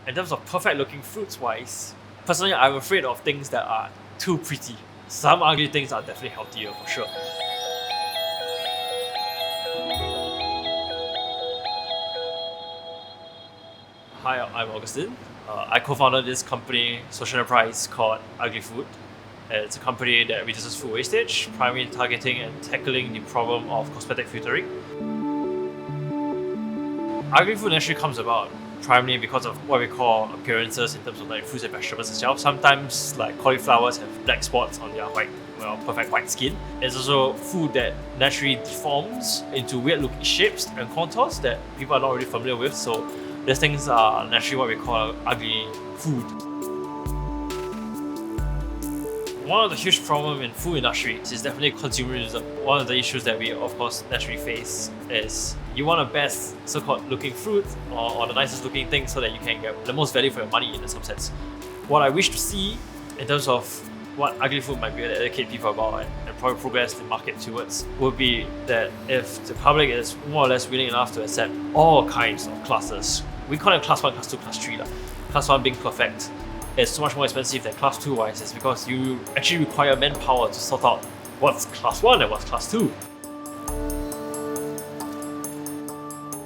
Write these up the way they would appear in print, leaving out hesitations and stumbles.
In terms of perfect looking fruits wise, personally I'm afraid of things that are too pretty. Some ugly things are definitely healthier for sure. Hi, I'm Augustine. I co-founded this company, social enterprise called UglyFood. It's a company that reduces food wastage, primarily targeting and tackling the problem of cosmetic filtering. UglyFood actually comes about primarily because of what we call appearances in terms of like fruits and vegetables itself. Sometimes like cauliflowers have black spots on their perfect white skin. It's also food that naturally deforms into weird looking shapes and contours that people are not really familiar with. So these things are naturally what we call ugly food. One of the huge problems in food industry is definitely consumerism. One of the issues that we of course naturally face is you want the best so-called looking fruit or the nicest looking thing so that you can get the most value for your money in some sense. What I wish to see in terms of what ugly food might be able to educate people about and probably progress the market towards would be that if the public is more or less willing enough to accept all kinds of classes. We call it class 1, class 2, class 3. Class 1 being perfect. It's so much more expensive than class 2 wise. It's because you actually require manpower to sort out what's class 1 and what's class 2.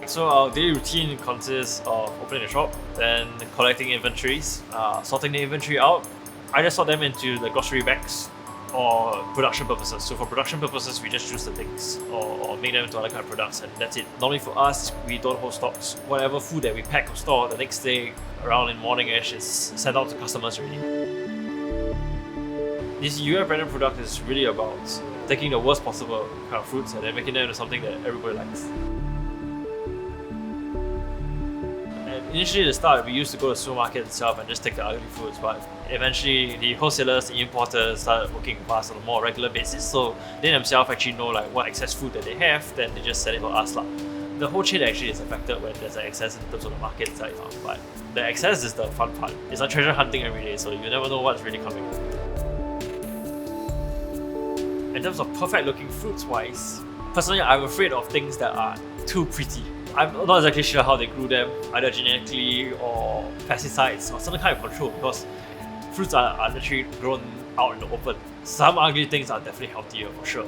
So our daily routine consists of opening the shop, then collecting inventories, sorting the inventory out. I just sort them into the grocery bags or production purposes. So for production purposes, we just choose the things or make them into other kind of products, and that's it. Normally for us, we don't hold stocks. Whatever food that we pack or store, the next day around in morning-ish is sent out to customers already. This UF branded product is really about taking the worst possible kind of fruits and then making them into something that everybody likes. Initially at the start, we used to go to the supermarket itself and just take the ugly foods, but eventually the wholesalers, the importers started working with us on a more regular basis, so they themselves actually know like what excess food that they have, then they just sell it to us. The whole chain actually is affected when there's an excess in terms of the market side, but the excess is the fun part. It's like treasure hunting every day, so you never know what's really coming. In terms of perfect looking fruits wise, personally I'm afraid of things that are too pretty. I'm not exactly sure how they grew them, either genetically or pesticides or some kind of control, because fruits are literally grown out in the open. Some ugly things are definitely healthier for sure.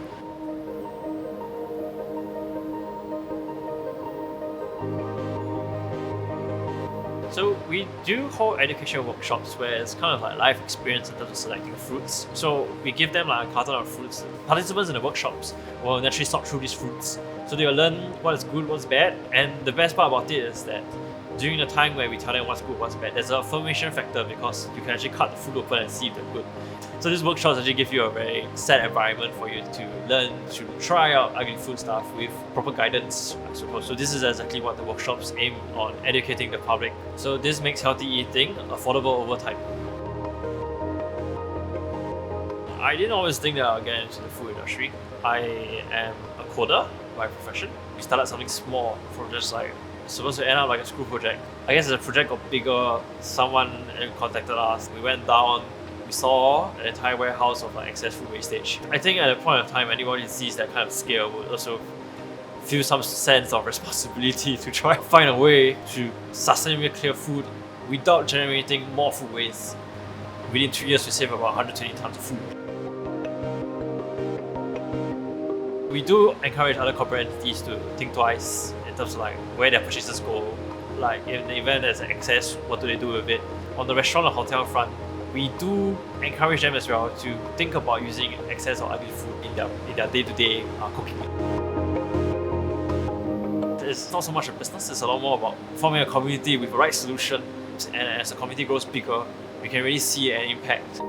So we do hold education workshops where it's kind of like life experience in terms of selecting fruits. So we give them like a carton of fruits. Participants in the workshops will naturally sort through these fruits. So they will learn what is good, what's bad, and the best part about it is that during the time where we tell them what's good, what's bad, there's a affirmation factor because you can actually cut the fruit open and see if they're good. So these workshops actually give you a very set environment for you to learn to try out ugly food stuff with proper guidance, I suppose. So this is exactly what the workshops aim on, educating the public. So this makes healthy eating affordable over time. I didn't always think that I'll get into the food industry. I am a coder by profession. We started something small from just like supposed to end up like a school project. I guess as a project got bigger, someone contacted us. We went down, we saw an entire warehouse of like excess food wastage. I think at a point of time, anybody who sees that kind of scale would also feel some sense of responsibility to try and find a way to sustainably clear food without generating more food waste. Within 2 years, we save about 120 tons of food. We do encourage other corporate entities to think twice in terms of like where their purchases go. Like in the event there's an excess, what do they do with it? On the restaurant or hotel front, we do encourage them as well to think about using excess or ugly food in their day-to-day cooking. It's not so much a business, it's a lot more about forming a community with the right solution, and as the community grows bigger, we can really see an impact.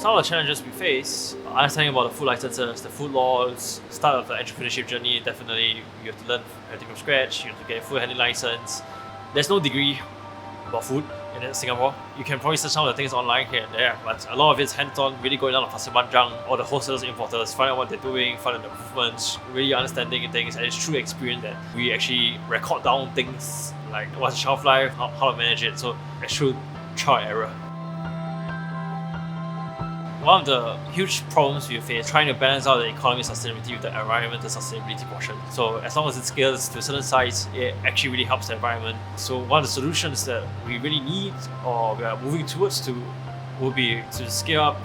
Some of the challenges we face, understanding about the food licenses, the food laws, start of the entrepreneurship journey, definitely you have to learn everything from scratch, you have to get a food handling license. There's no degree about food in Singapore. You can probably search some of the things online here and there, but a lot of it's hands-on, really going down to Pasir Panjang or the wholesalers, importers, finding out what they're doing, finding the movements, really understanding things, and it's through experience that we actually record down things like what's the shelf life, how to manage it. So it's through trial and error. one of the huge problems we face trying to balance out the economic sustainability with the environmental sustainability portion. So as long as it scales to a certain size, it actually really helps the environment. So one of the solutions that we really need, or we are moving towards to, will be to scale up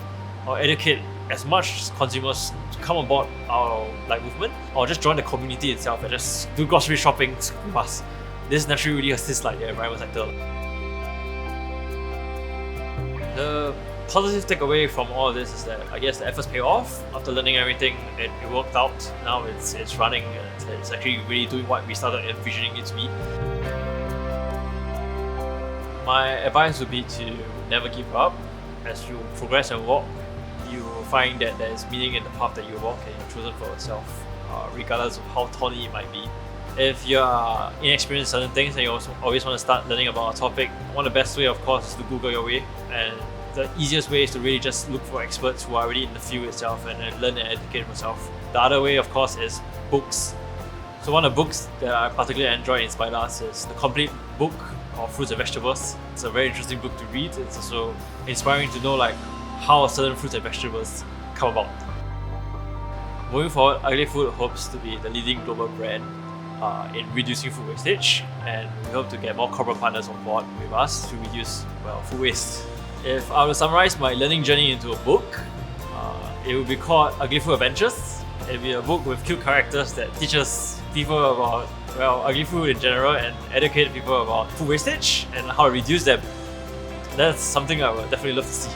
or educate as much consumers to come aboard our movement, or just join the community itself and just do grocery shopping with us. This naturally really assists the environment sector. The positive takeaway from all of this is that I guess the efforts pay off. After learning everything, it worked out. Now it's running and it's actually really doing what we started envisioning it to be. My advice would be to never give up. As you progress and walk, you will find that there is meaning in the path that you walk and you've chosen for yourself, regardless of how thorny it might be. If you are inexperienced in certain things and you also always want to start learning about a topic, one of the best way, of course, is to Google your way. And the easiest way is to really just look for experts who are already in the field itself and then learn and educate yourself. The other way, of course, is books. So one of the books that I particularly enjoy and inspired us is the complete book of fruits and vegetables. It's a very interesting book to read. It's also inspiring to know how certain fruits and vegetables come about. Moving forward, UglyFood hopes to be the leading global brand in reducing food wastage, and we hope to get more corporate partners on board with us to reduce food waste. If I were to summarize my learning journey into a book, it would be called UglyFood Adventures. It would be a book with cute characters that teaches people about ugly food in general and educate people about food wastage and how to reduce them. That's something I would definitely love to see.